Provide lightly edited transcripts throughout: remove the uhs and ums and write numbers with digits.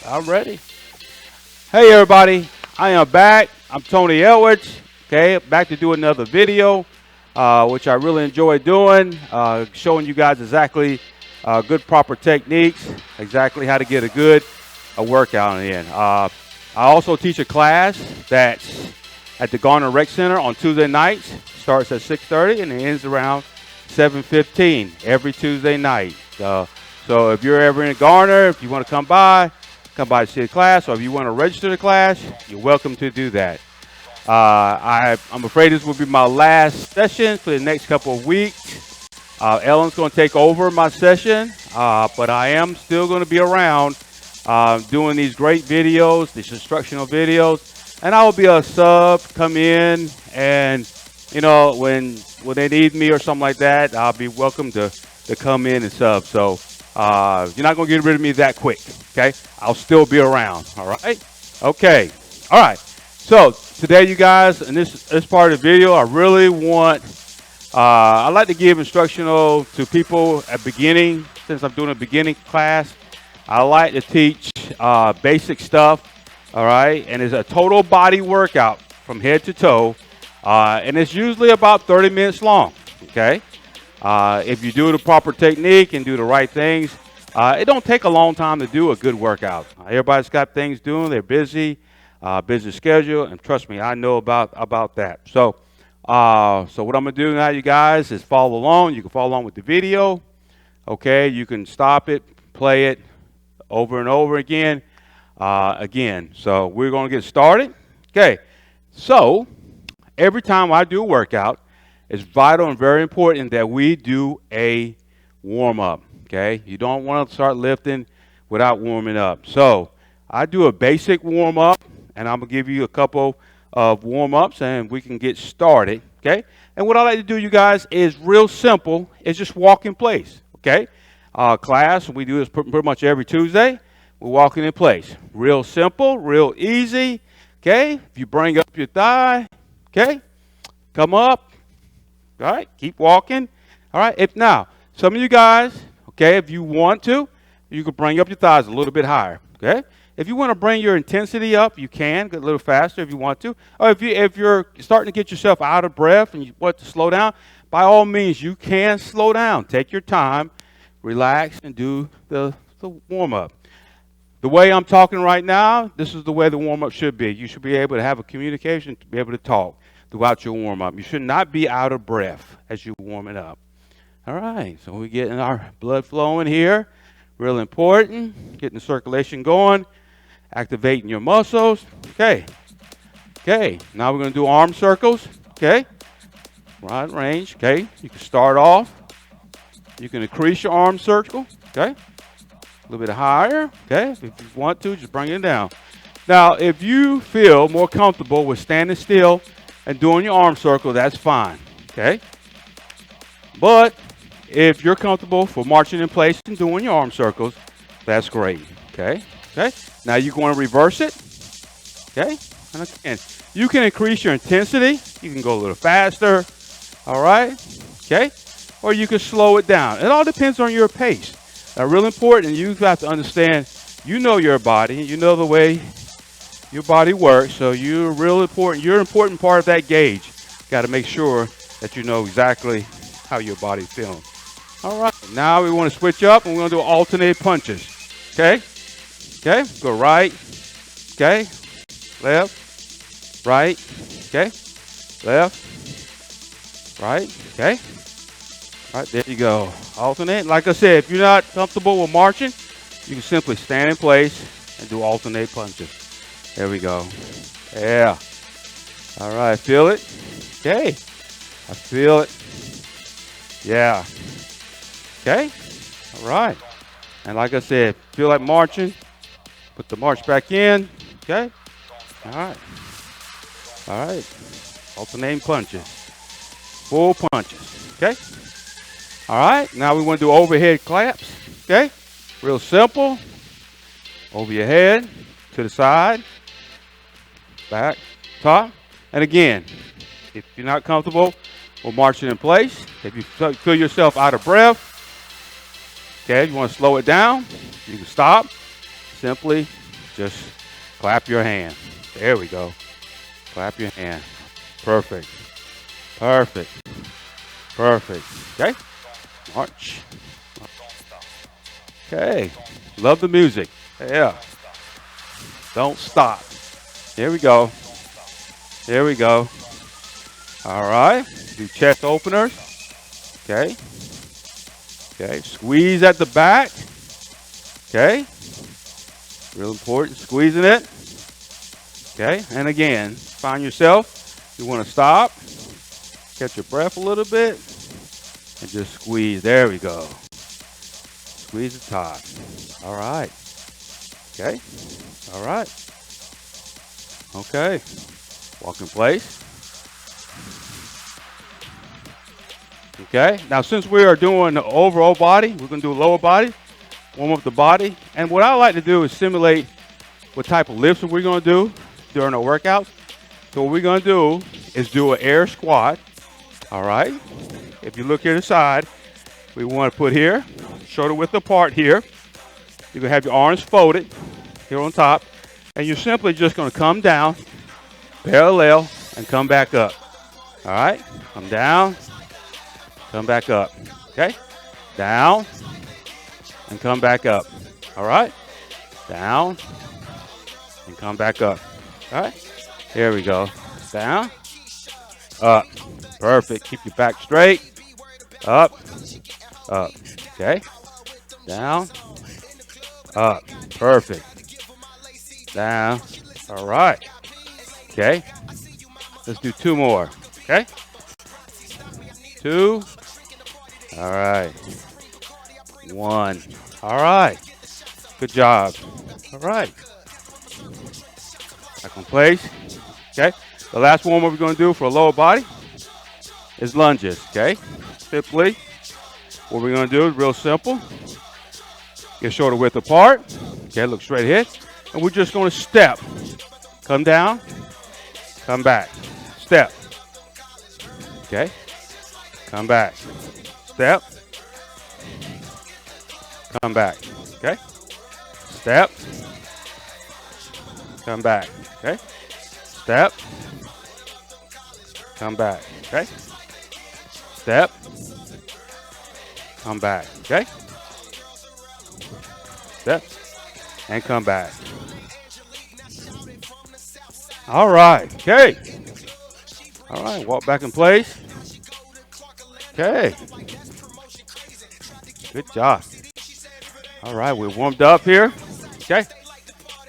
I'm ready. Hey, everybody. I am back. I'm Tony Edwards. Okay, back to do another video, which I really enjoy doing, showing you guys exactly good, proper techniques, exactly how to get a good workout in. I also teach a class that's at the Garner Rec Center on Tuesday nights. Starts at 6:30 and it ends around 7:15 every Tuesday night. So if you're ever in Garner, if you want to come by to see the class, or if you want to register the class, you're welcome to do that. I'm afraid this will be my last session for the next couple of weeks. Ellen's going to take over my session, but I am still going to be around doing these great videos, these instructional videos, and I will be a sub, come in, and when they need me or something like that, I'll be welcome to come in and sub. So you're not going to get rid of me that quick, okay? I'll still be around, all right? Okay, all right. So today, you guys, in this part of the video, I really want, I like to give instructional to people at beginning, since I'm doing a beginning class. I like to teach basic stuff, all right? And it's a total body workout from head to toe, and it's usually about 30 minutes long, okay? If you do the proper technique and do the right things, it don't take a long time to do a good workout. Everybody's got things doing. They're busy, busy schedule, and trust me, I know about that. So what I'm going to do now, you guys, is follow along. You can follow along with the video, okay? You can stop it, play it over and over again. So we're going to get started. Okay, so every time I do a workout, it's vital and very important that we do a warm-up, okay? You don't want to start lifting without warming up. So I do a basic warm-up, and I'm going to give you a couple of warm-ups, and we can get started, okay? And what I like to do, you guys, is real simple. It's just walk in place, okay? Class, we do this pretty much every Tuesday. We're walking in place. Real simple, real easy, okay? If you bring up your thigh, okay? Come up. All right, keep walking. All right, if now, some of you guys, okay, if you want to, you can bring up your thighs a little bit higher, okay? If you want to bring your intensity up, you can, get a little faster if you want to. Or if you're starting to get yourself out of breath and you want to slow down, by all means, you can slow down. Take your time, relax, and do the warm-up. The way I'm talking right now, this is the way the warm-up should be. You should be able to have a communication, to be able to talk throughout your warm-up. You should not be out of breath as you warm it up. All right, so we're getting our blood flowing here. Real important. Getting the circulation going. Activating your muscles. Okay. Okay, now we're going to do arm circles. Okay. Right range. Okay, you can start off. You can increase your arm circle. Okay. A little bit higher. Okay, if you want to, just bring it down. Now, if you feel more comfortable with standing still and doing your arm circle, that's fine, okay? But if you're comfortable for marching in place and doing your arm circles, that's great, okay? Okay, now you're going to reverse it, okay? And again, you can increase your intensity. You can go a little faster, all right? Okay? Or you can slow it down. It all depends on your pace. Now, real important, you have to understand, you know your body, you know the way your body works, so you're real important. You're an important part of that gauge. Got to make sure that you know exactly how your body's feeling. All right, now we want to switch up, and we're going to do alternate punches. Okay? Okay, go right. Okay, left, right. Okay, left, right. Okay. All right, there you go. Alternate. Like I said, if you're not comfortable with marching, you can simply stand in place and do alternate punches. There we go. Yeah. All right, feel it? Okay. I feel it. Yeah. Okay. All right. And like I said, feel like marching, put the march back in. Okay. All right. All right. Alternating punches. Full punches. Okay. All right. Now we want to do overhead claps. Okay. Real simple. Over your head, to the side. Back, top, and again, if you're not comfortable with marching in place, if you feel yourself out of breath, okay, you want to slow it down, you can stop, simply just clap your hand. There we go. Clap your hand. Perfect. Perfect. Perfect. Okay. March. Okay. Love the music. Yeah. Don't stop. Here we go. Here we go. All right. Do chest openers. Okay. Okay. Squeeze at the back. Okay. Real important. Squeezing it. Okay. And again, find yourself. You want to stop. Catch your breath a little bit. And just squeeze. There we go. Squeeze the top. All right. Okay. All right. Okay. Walk in place. Okay. Now, since we are doing the overall body, we're going to do lower body. Warm up the body. And what I like to do is simulate what type of lifts we're going to do during our workouts. So what we're going to do is do an air squat. All right. If you look here to the side, we want to put here, shoulder width apart here. You're going to have your arms folded here on top. And you're simply just going to come down, parallel, and come back up. All right. Come down, come back up. Okay. Down, and come back up. All right. Down, and come back up. All right. Here we go. Down, up. Perfect. Keep your back straight. Up, up. Okay. Down, up. Perfect. Down. All right. Okay. Let's do two more. Okay. Two. All right. One. All right. Good job. All right. Back in place. Okay. The last one we're going to do for a lower body is lunges. Okay. Simply, what we're going to do is real simple. Get shoulder width apart. Okay. Look straight ahead. And we're just going to step. Come down. Come back. Step. Okay. Come back. Step. Come back. Okay. Step. Come back. Okay. Step. Come back. Okay. Step. Come back. Okay. Step. And come back. All right. Okay. All right. Walk back in place. Okay. Good job. All right. We're warmed up here. Okay.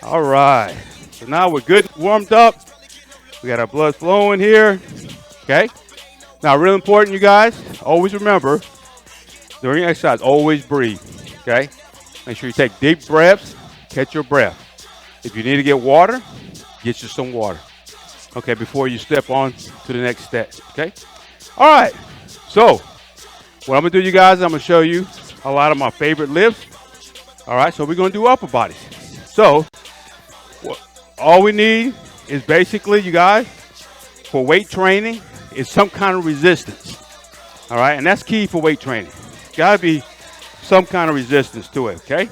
All right. So now we're good, warmed up. We got our blood flowing here. Okay. Now, real important, you guys, always remember, during exercise, always breathe. Okay. Make sure you take deep breaths. Catch your breath. If you need to get water, get you some water. Okay, before you step on to the next step. Okay. All right. So, what I'm going to do, you guys, I'm going to show you a lot of my favorite lifts. All right. So, we're going to do upper bodies. So, all we need is basically, you guys, for weight training, is some kind of resistance. All right. And that's key for weight training. Got to be some kind of resistance to it. Okay.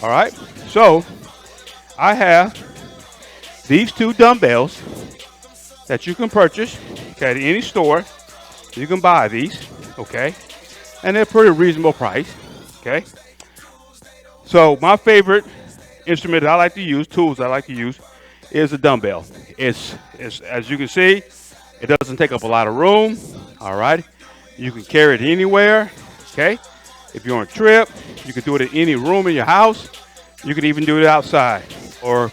All right. So, I have these two dumbbells that you can purchase, okay, at any store. You can buy these, okay, and they're pretty reasonable price, okay. So my favorite instrument that I like to use, tools I like to use, is a dumbbell. It's as you can see, it doesn't take up a lot of room. All right, you can carry it anywhere, okay. If you're on a trip, you can do it in any room in your house. You can even do it outside, or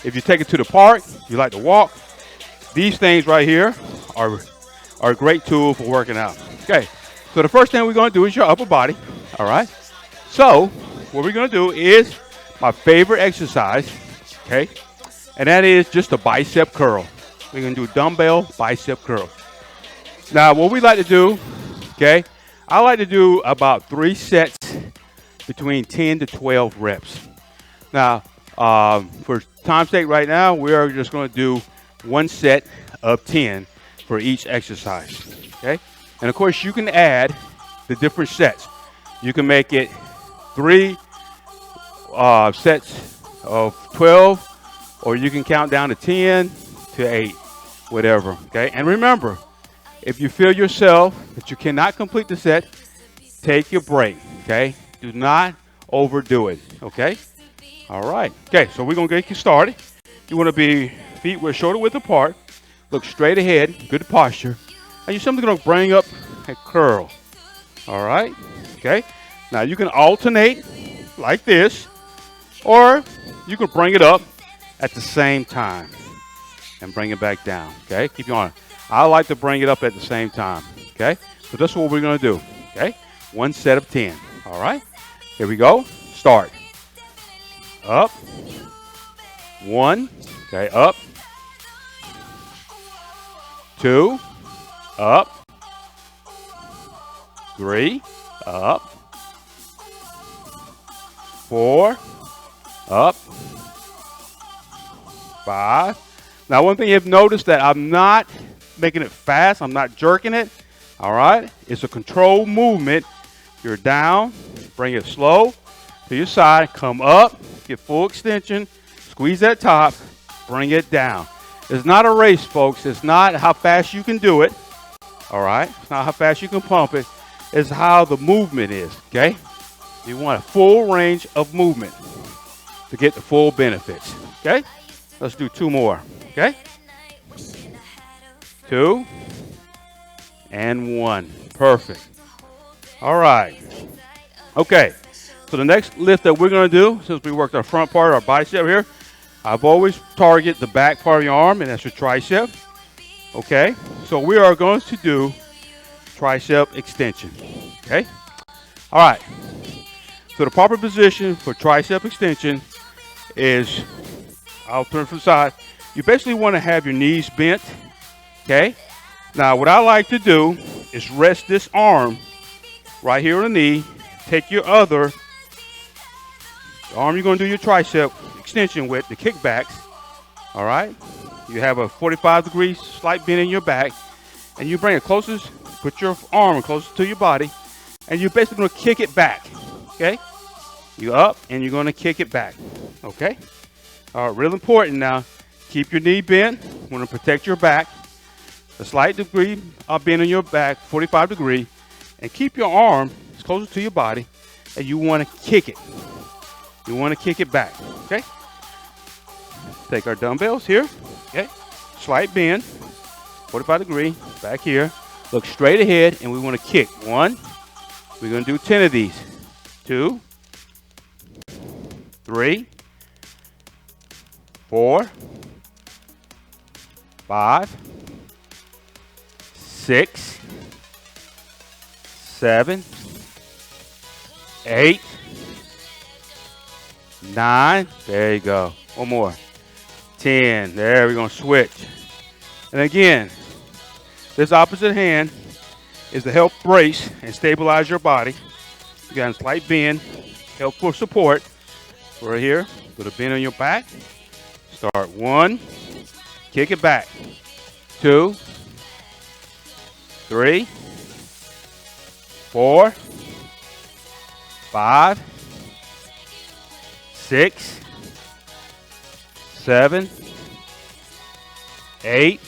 if you take it to the park, you like to walk. These things right here are a great tool for working out. Okay, so the first thing we're going to do is your upper body. All right. So what we're going to do is my favorite exercise, okay, and that is just a bicep curl. We're going to do dumbbell bicep curl. Now, what we like to do, okay, I like to do about 3 sets between 10 to 12 reps. Now, for time's sake right now, we are just going to do 1 set of 10 for each exercise, okay? And, of course, you can add the different sets. You can make it 3 sets of 12, or you can count down to 10 to 8, whatever. Okay, and remember, if you feel yourself that you cannot complete the set, take your break. Okay, do not overdo it. Okay, all right. Okay, so we're gonna get you started. You want to be feet were shoulder width apart, look straight ahead, good posture, and you're simply gonna bring up a curl. All right. Okay. Now you can alternate like this, or you can bring it up at the same time and bring it back down. Okay. Keep going. I like to bring it up at the same time. Okay. So that's what we're gonna do. Okay. One set of 10. All right. Here we go. Start. Up. 1. Okay. Up. 2. Up. 3. Up. 4. Up. 5. Now, one thing you've noticed that I'm not making it fast. I'm not jerking it. All right. It's a controlled movement. You're down. Bring it slow to your side. Come up. Get full extension. Squeeze that top. Bring it down. It's not a race, folks. It's not how fast you can do it. All right. It's not how fast you can pump it. It's how the movement is. Okay. You want a full range of movement to get the full benefits. Okay. Let's do 2 more. Okay. 2 and 1. Perfect. All right. Okay. So the next lift that we're going to do, since we worked our front part, our bicep here, I've always target the back part of your arm, and that's your tricep. Okay. So we are going to do tricep extension. Okay. All right. So the proper position for tricep extension is, I'll turn from the side. You basically want to have your knees bent. Okay. Now what I like to do is rest this arm right here on the knee. Take your other arm you're going to do your tricep extension with, the kickbacks. All right. You have a 45-degree slight bend in your back, and you bring it closest. Put your arm closer to your body, and you're basically going to kick it back. Okay. You up, and you're going to kick it back. Okay. All right. Real important now. Keep your knee bent. Want to protect your back. A slight degree bend in your back, 45 degree, and keep your arm as closer to your body, and you want to kick it. You want to kick it back. Okay. Take our dumbbells here. Okay. Slight bend, 45 degree, back here. Look straight ahead, and we want to kick. 1. We're going to do 10 of these. 2, 3, 4, 5, 6, 7, 8, 9. There you go. One more. 10. There, we're going to switch. And again, this opposite hand is to help brace and stabilize your body. You got a slight bend, help for support. Right here, put a bend on your back. Start 1, kick it back. 2, 3, 4, 5, 6, 7, 8,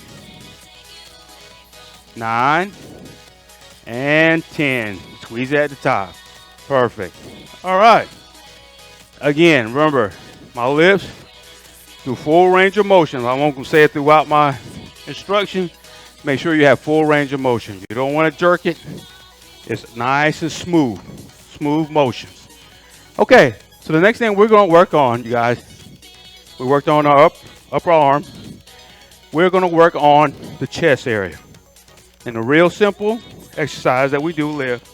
9, and 10. Squeeze it at the top. Perfect. All right. Again, remember, my lifts do full range of motion. I won't say it throughout my instruction. Make sure you have full range of motion. You don't want to jerk it. It's nice and smooth. Smooth motions. Okay, so the next thing we're going to work on, you guys, we worked on our upper arm. We're going to work on the chest area. And the real simple exercise that we do lift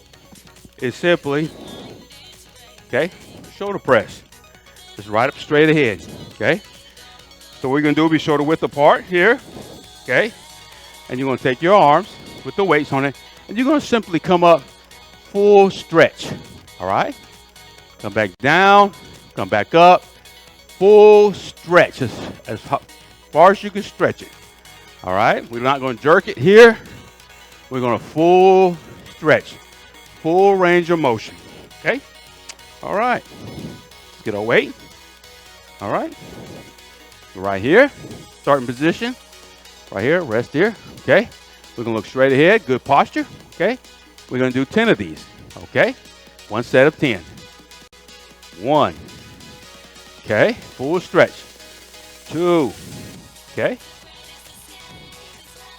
is simply, okay, shoulder press. Just right up straight ahead, okay? So what we're going to do is be shoulder width apart here, okay? And you're going to take your arms with the weights on it, and you're going to simply come up full stretch, all right? Come back down, come back up, full stretch, as far as you can stretch it, all right? We're not going to jerk it here. We're going to full stretch, full range of motion, okay? All right, let's get our weight. All right. Right here, starting position. Right here, rest here. Okay. We're going to look straight ahead. Good posture. Okay. We're going to do 10 of these. Okay. One set of 10. 1. Okay. Full stretch. 2. Okay.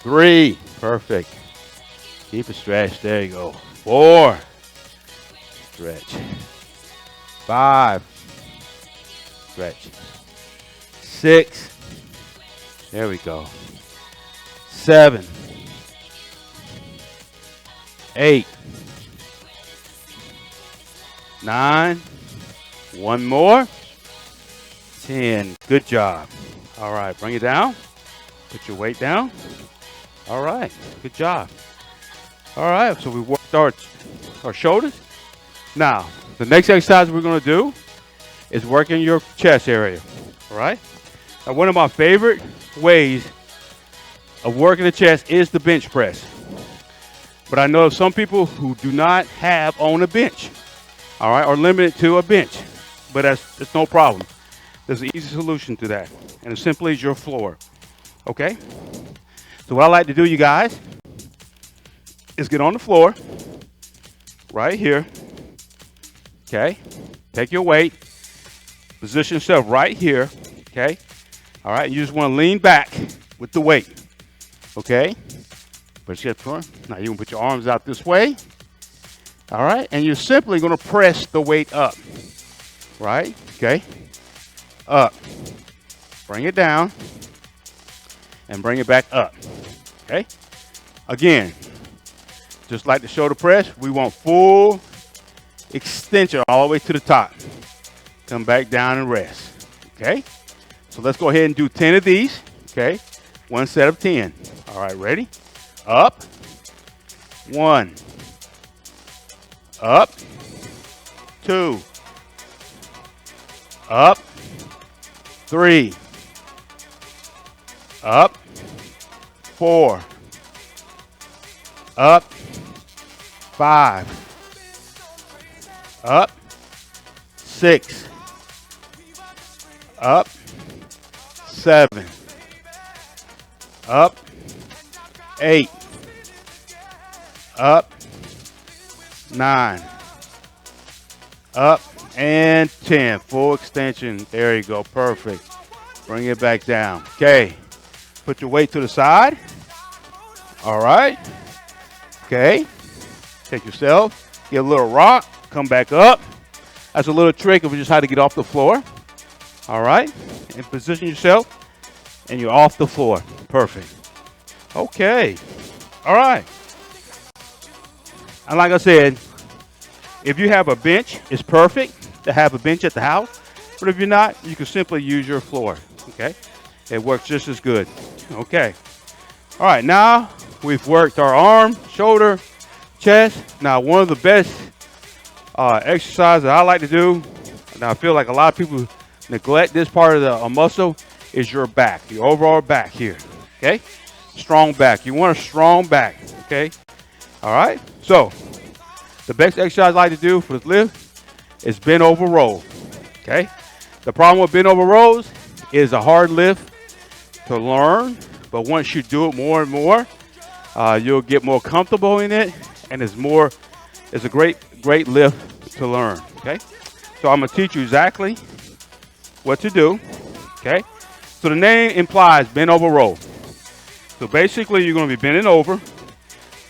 3. Perfect. Keep it stretched. There you go. 4. Stretch. 5. Stretch. 6. There we go. 7. 8. 9. One more. 10. Good job. All right, bring it down. Put your weight down. All right, good job. All right, so we worked our shoulders. Now, the next exercise we're going to do is working your chest area. All right. Now, one of my favorite ways of working the chest is the bench press. But I know some people who do not have on a bench, all right, are limited to a bench. But that's no problem. There's an easy solution to that, and it simply is your floor. Okay? So what I like to do, you guys, is get on the floor right here. Okay? Take your weight, position yourself right here. Okay? All right, you just want to lean back with the weight. Okay? Put your floor. Now you can put your arms out this way. All right, and you're simply going to press the weight up. Right? Okay? Up. Bring it down. And bring it back up. Okay? Again, just like the shoulder press, we want full extension all the way to the top. Come back down and rest. Okay? So let's go ahead and do 10 of these. Okay? One set of 10. All right, ready? Up. 1. Up. 2. Up. 3. Up. 4. Up. 5. Up. 6. Up. 7. Up. 8. Up. 9. Up. And 10. Full extension. There you go. Perfect. Bring it back down. Okay. Put your weight to the side. All right. Okay. Take yourself. Get a little rock. Come back up. That's a little trick of just how to get off the floor. All right. And position yourself. And you're off the floor. Perfect. Okay. All right. And like I said, if you have a bench, it's perfect to have a bench at the house. But if you're not, you can simply use your floor. Okay. It works just as good. Okay. All right. Now we've worked our arm, shoulder, chest. Now one of the best exercises that I like to do, and I feel like a lot of people neglect this part of the muscle, is your back, your overall back here. Okay. Strong back. You want a strong back. Okay. All right. So the best exercise I like to do for this lift is bend over row. Okay. The problem with bend over rows is a hard lift to learn, but once you do it more and more, you'll get more comfortable in it, and it's a great lift to learn. Okay. So I'm gonna teach you exactly what to do. Okay. So the name implies bend over row. So basically, you're going to be bending over.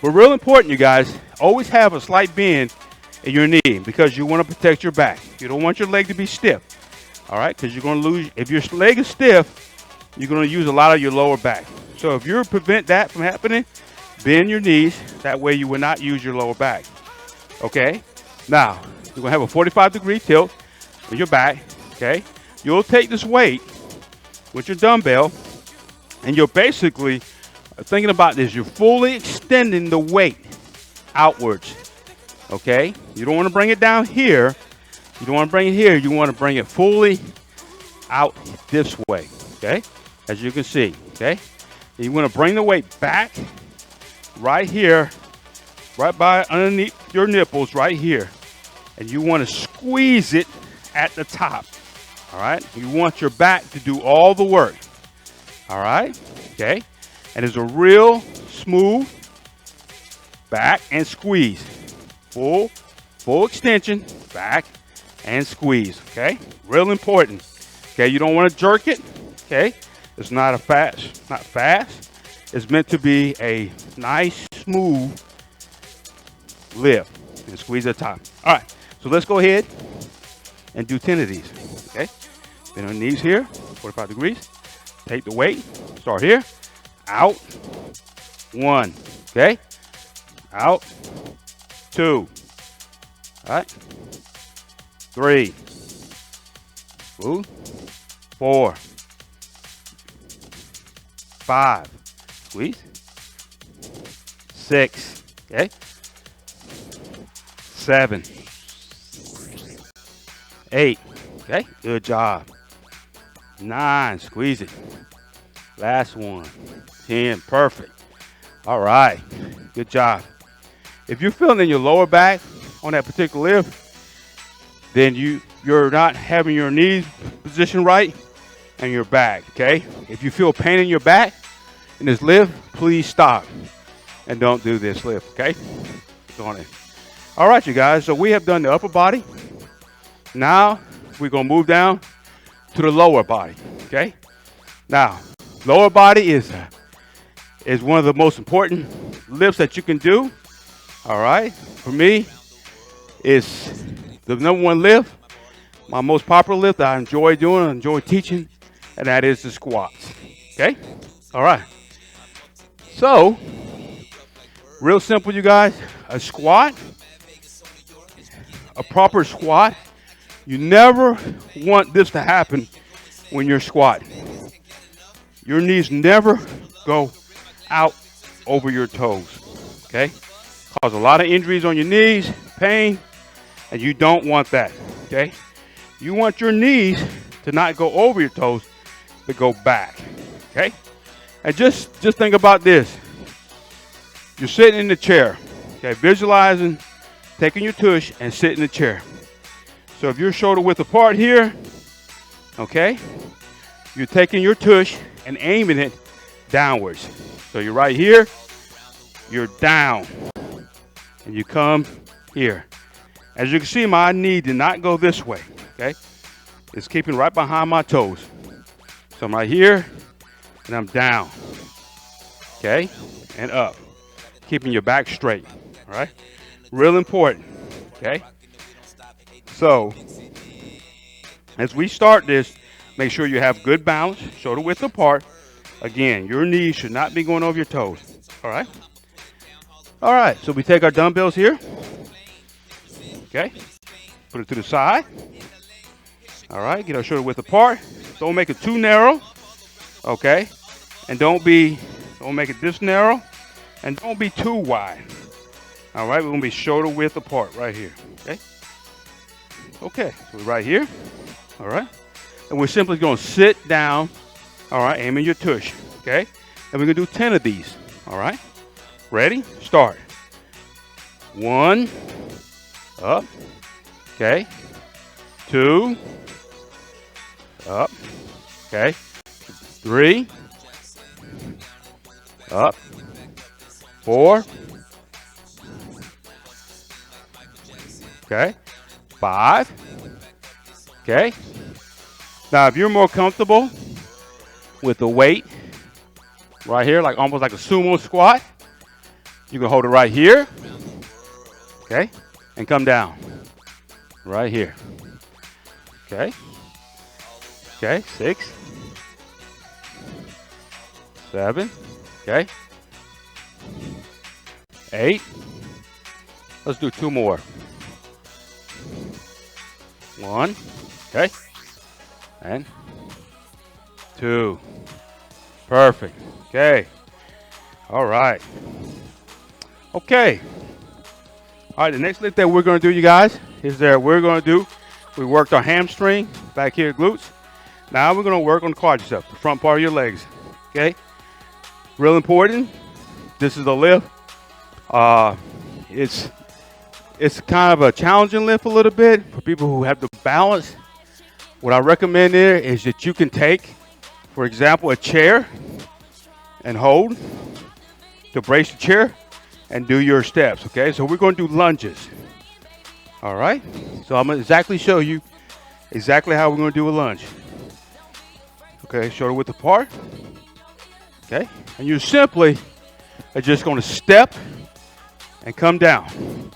But real important, you guys, always have a slight bend in your knee because you want to protect your back. You don't want your leg to be stiff. All right, because you're going to lose. If your leg is stiff, you're going to use a lot of your lower back. So if you prevent that from happening, bend your knees. That way you will not use your lower back. Okay. Now, you're going to have a 45-degree tilt with your back. Okay. You'll take this weight with your dumbbell, and you're basically thinking about this. You're fully extending the weight outwards. Okay. You don't want to bring it down here. You don't want to bring it here. You want to bring it fully out this way. Okay. As you can see. Okay. And you want to bring the weight back right here, right by underneath your nipples right here. And you want to squeeze it at the top. All right. You want your back to do all the work. All right. Okay. And it's a real smooth back and squeeze. Full extension, back and squeeze. Okay. Real important. Okay. You don't want to jerk it. Okay. It's not not fast. It's meant to be a nice, smooth lift and squeeze at the top. All right. So let's go ahead and do 10 of these. Okay. Bend on the knees here, 45 degrees. Take the weight. Start here. Out. 1. Okay. Out. 2. All right. 3. Ooh. 4. 5. Squeeze. 6. Okay. 7. 8. Okay. Good job. 9. Squeeze it. Last one. 10. Perfect. All right. Good job. If you're feeling in your lower back on that particular lift, then you're not having your knees positioned right and your back, okay? If you feel pain in your back in this lift, please stop and don't do this lift, okay? Go on in. All right, you guys, so we have done the upper body. Now we're gonna move down to the lower body, okay? Now, lower body is one of the most important lifts that you can do. All right, for me, it's the number one lift, my most popular lift that I enjoy doing, I enjoy teaching, and that is the squats. Okay, all right. So, real simple, you guys. A squat, a proper squat. You never want this to happen when you're squatting. Your knees never go out over your toes, okay? Cause a lot of injuries on your knees, pain, and you don't want that, okay? You want your knees to not go over your toes, but go back, okay? And just think about this. You're sitting in the chair, okay? Visualizing, taking your tush and sit in the chair. So if you're shoulder width apart here, okay, you're taking your tush and aiming it downwards. So you're right here, you're down, and you come here. As you can see, my knee did not go this way, okay? It's keeping right behind my toes. So I'm right here, and I'm down, okay? And up, keeping your back straight, all right? Real important, okay? So, as we start this, make sure you have good balance, shoulder width apart. Again, your knees should not be going over your toes, all right? All right, so we take our dumbbells here, okay? Put it to the side. All right, get our shoulder width apart. Don't make it too narrow, okay? And don't make it this narrow, and don't be too wide. All right, we're gonna be shoulder width apart right here, okay? Okay, so we're right here, all right? And we're simply gonna sit down, all right, aiming your tush, okay? And we're gonna do 10 of these, all right? Ready? Start. 1, up, okay? 2, up, okay? 3, up, 4, okay? 5, okay? Now, if you're more comfortable with the weight right here, like almost like a sumo squat, you can hold it right here, okay? And come down right here, okay? Okay, 6, 7, okay? 8. Let's do 2 more. 1, okay? And 2. Perfect. Okay. All right. Okay. All right, the next lift that we're going to do, you guys, is that we worked our hamstring back here, glutes. Now we're going to work on the quadriceps, the front part of your legs. Okay? Real important. This is the lift. It's kind of a challenging lift a little bit for people who have the balance What I recommend there is that you can take, for example, a chair and hold to brace the chair and do your steps, okay? So we're going to do lunges, all right? So I'm going to exactly show you exactly how we're going to do a lunge. Okay, shoulder width apart, okay? And you simply are just going to step and come down,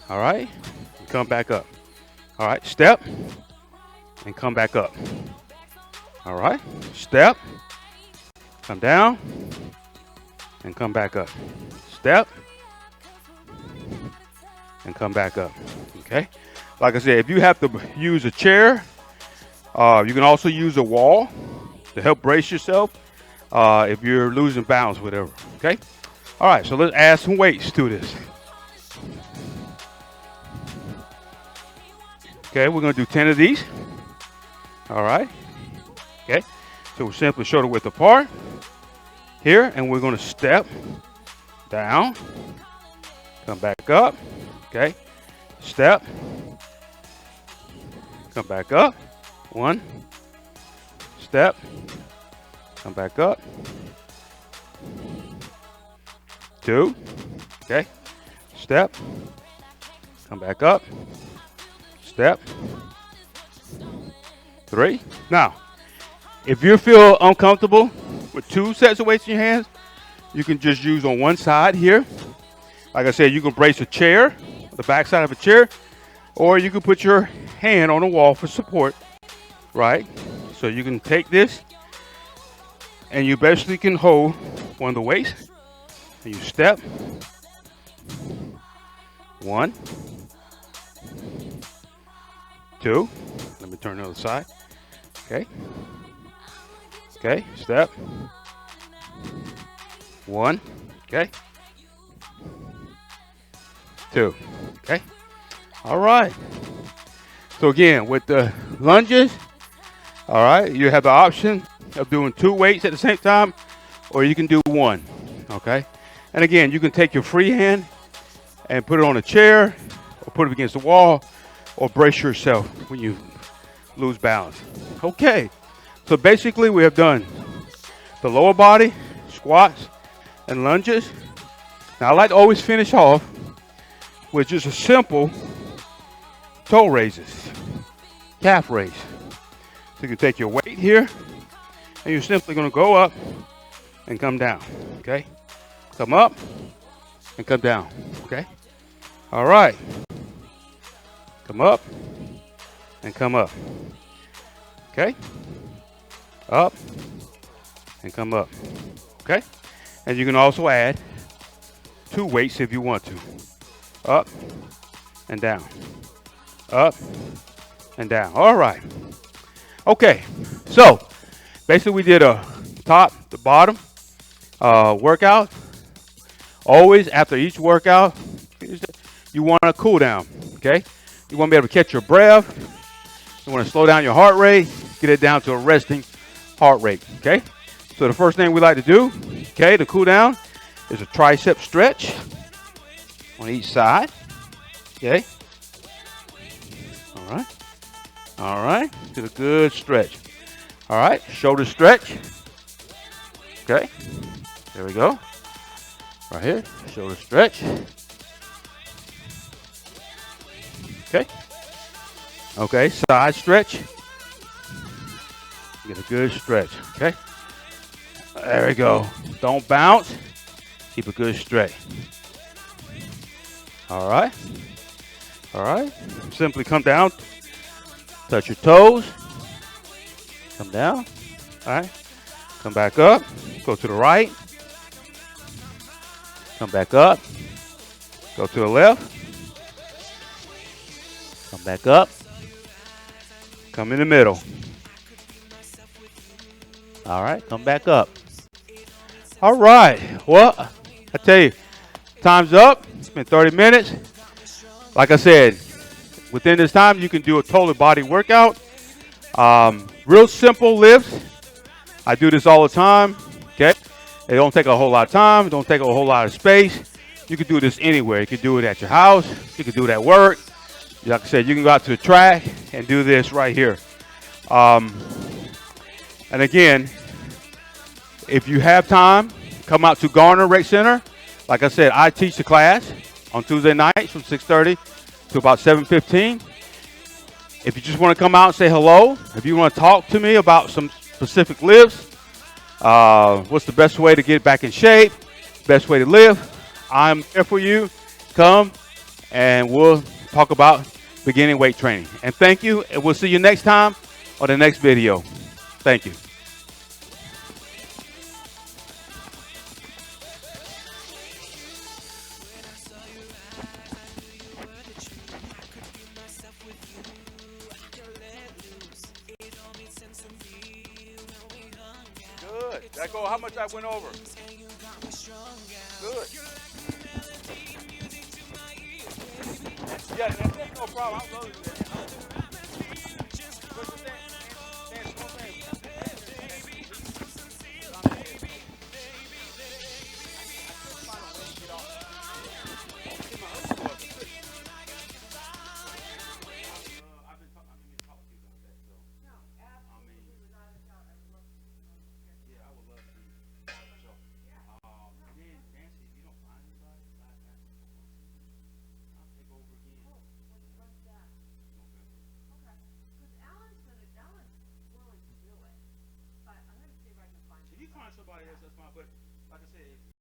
all right? And come back up, all right? Step and come back up, all right? Step, come down, and come back up. Step, and come back up, okay? Like I said, if you have to use a chair, you can also use a wall to help brace yourself if you're losing balance, whatever, okay? All right, so let's add some weights to this. Okay, we're gonna do 10 of these. All right, okay? So we're simply shoulder width apart here, and we're gonna step down, come back up, okay? Step, come back up, 1, step, come back up, 2, okay? Step, come back up, step, 3. Now, if you feel uncomfortable with 2 sets of weights in your hands, you can just use on one side here. Like I said, you can brace a chair, the back side of a chair, or you can put your hand on the wall for support, right? So you can take this and you basically can hold one of the weights and you step, 1, 2, let me turn the other side, okay, okay, step, 1, okay, 2, okay, all right. So again, with the lunges, all right, you have the option of doing 2 weights at the same time, or you can do 1, okay? And again, you can take your free hand and put it on a chair, or put it against the wall, or brace yourself when you lose balance. Okay, so basically we have done the lower body, squats, and lunges. Now I like to always finish off with just a simple toe raises, calf raise. So you can take your weight here, and you're simply going to go up and come down, okay? Come up and come down, okay? All right. Come up and come up, okay? Up and come up, okay? And you can also add 2 weights if you want to. Up and down, up and down. All right. Okay, so basically we did a top to bottom workout. Always after each workout, you want to cool down, okay? You want to be able to catch your breath. You want to slow down your heart rate, get it down to a resting heart rate, okay? So the first thing we like to do, okay, to cool down is a tricep stretch on each side, okay? All right. All right, get a good stretch. All right, shoulder stretch. Okay, there we go. Right here, shoulder stretch. Okay. Okay, side stretch. Get a good stretch, okay? There we go. Don't bounce. Keep a good stretch. All right. All right. Simply come down. Touch your toes. Come down. All right. Come back up. Go to the right. Come back up. Go to the left. Come back up. Come in the middle. All right. Come back up. All right. Well, I tell you, time's up. It's been 30 minutes. Like I said, within this time, you can do a total body workout. Real simple lifts. I do this all the time, okay? It don't take a whole lot of time. It don't take a whole lot of space. You can do this anywhere. You can do it at your house. You can do it at work. Like I said, you can go out to the track and do this right here. Um, and again, if you have time, come out to Garner Rec Center. Like I said, I teach the class on Tuesday nights from 6:30 to about 7:15. If you just want to come out and say hello, if you want to talk to me about some specific lifts, what's the best way to get back in shape, best way to live, I'm there for you. Come and we'll talk about beginning weight training. And thank you, and we'll see you next time on the next video. Thank you. Good. Echo, how much I went over? Good. Yeah, that's no problem. I'll go to that.